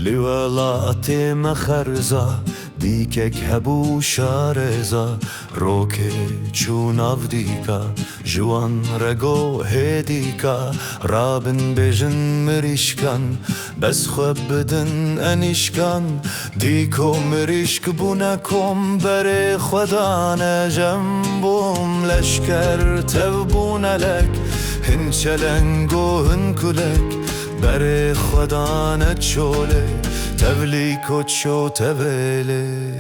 لولات مخرزا دیکک هبو شارزا روکه چون افدیکا جوان رگو هدیکا رابن بجن مریشکن بس خوب بدن انیشکن دیکو مریشک بونکم بر خدا نجم بوم لشکر تبون لک هنچلنگو هنکلک بر خدا نچوله تبلیکو چو تبله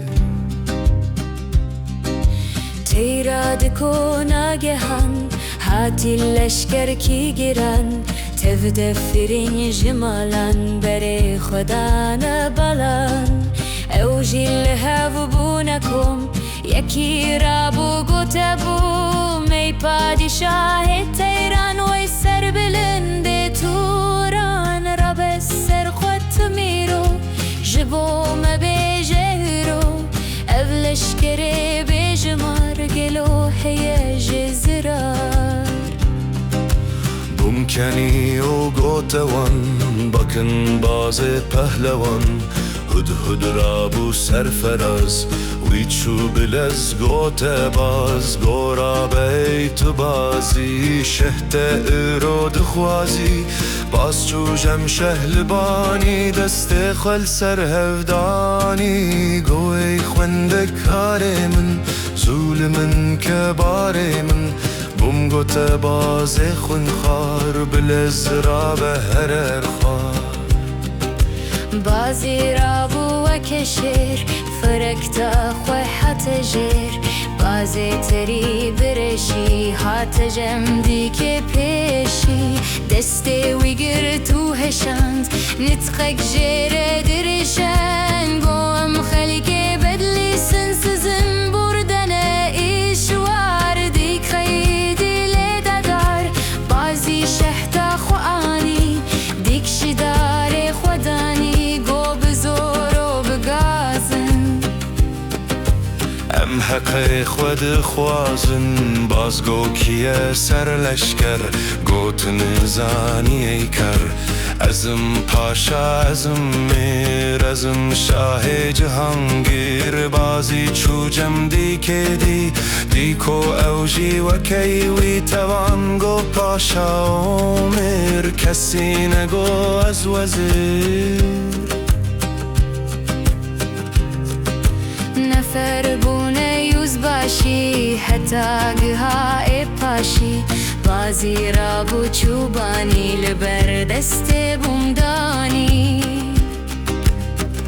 تیرادکو ناگهان هاتی لشکر کی گران تفدفرین جمالان بر خدا نبالان اوجی لهو بونکم یکی رابو گوتبو می پادشاه تیران وی سر بلند توران رب سر خود میرو جبو مبیجهرو اولشکره بیجمار گلو هی جزرار بمکنی و گوتوان بکن باز پهلوان هد رابو سرفراز ویچو بلز گوت باز گورا بیت بازی شهت ارود خوازی باز چو جم شهل بانی دست خل سر هفدانی گوی خوند کار من زول من کبار من بوم گوت باز خون خار بلز را به هر خار بازی رابو و کشیر فرکتا خوی حت جیر بازی تری برشی حت جم دی که پیشی دسته ویگر تو هشند نتقک جیر درشن گوم خلق بدلی سنسزم بردن ایشوار دی خیدی لیددار بازی شهتا خوانی دیکشی دار خودانی ام حق خود خوازن باز گو کیه سر لشکر گوتن زانی ای کر ازم پاشا ازم میر ازم شاه جهانگیر بازی چو جم دی که دی کو اوجی و کیوی توان گو پاشا و میر کسی نگو از وزیر نفر بونه یوز باشی حتی گها ای پاشی بازی را بو چوبانی لبر دست بومدانی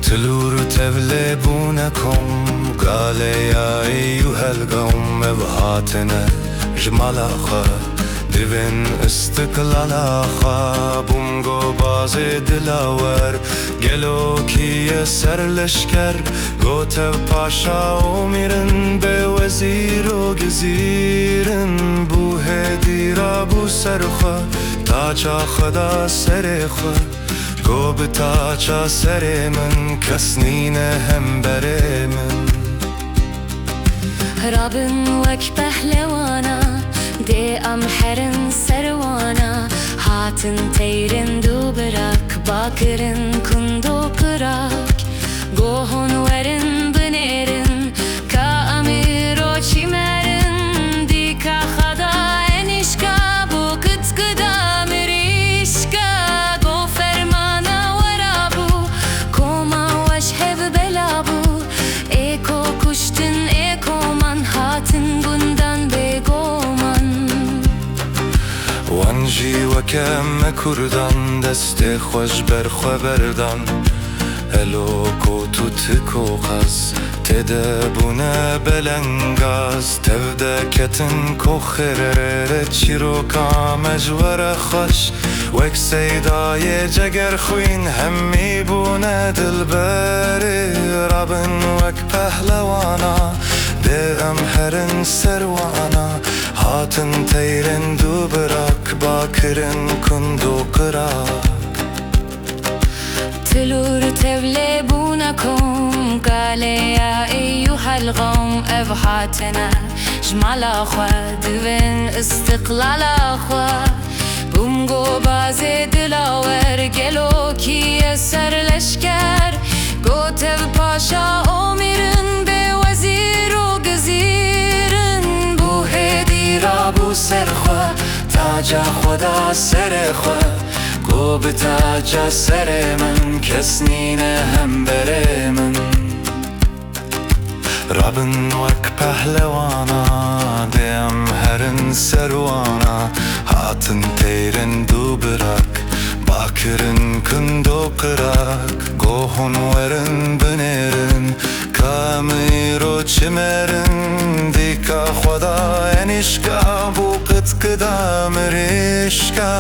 تلور تبله بونکم قاله یا ایو هلگم ابهاتنا جمال آخا دوین استقلال آخا بونگو باز دلاور گلو کیه سر لشکر گوتو پاشا و میرن به وزیر و گزیرن بو هدی را بو سرخوا تاچا خدا سر خوا گو به تاچا سر من کس نینه هم بره من رابن وک پهلوانا دی ام حرن سروانا هاتن تیرن دو براک باکرن کندو پراک گوهن ورن بنیرن کا امیرو چی مرن دی کا خدا انشکا بو کت کدا مریشکا گو فرمانا ورابو کوما وشهب بلابو ایکو کشتن ایکو من هاتن بندن بگو وانجی و کم کردن دست خوش بر خبردان هلو کو تو تکو خز تده بونه بلنگاز تفده کتن کو خرره چیرو کامج ور خوش وک سیدای جگر خوین همی بونه دل بری رابن وک پهلوانا ده ام هرن سروانا هاتن تیرن دو براک باکرن کندو قراک تلور تبله بونکم قاله یا ایوها القوم ابهاتنا جمال آخوا دوین استقلال آخوا بومگو باز دلاور گلو کی سر لشکر پاشا امیرن به وزیر و گزیرن بو هدی را بو سرخوا تاج خدا سر خوا گو به تاج سر من کس نینه هم بره من ربن وک پهلوانا دیم هرن سروانا هاتن تیرن دو برک باکرن کندو قرک گوهن ورن بنیرن کامیرو چمرن دیکا خدا انشکا بو قد کدام ریشکا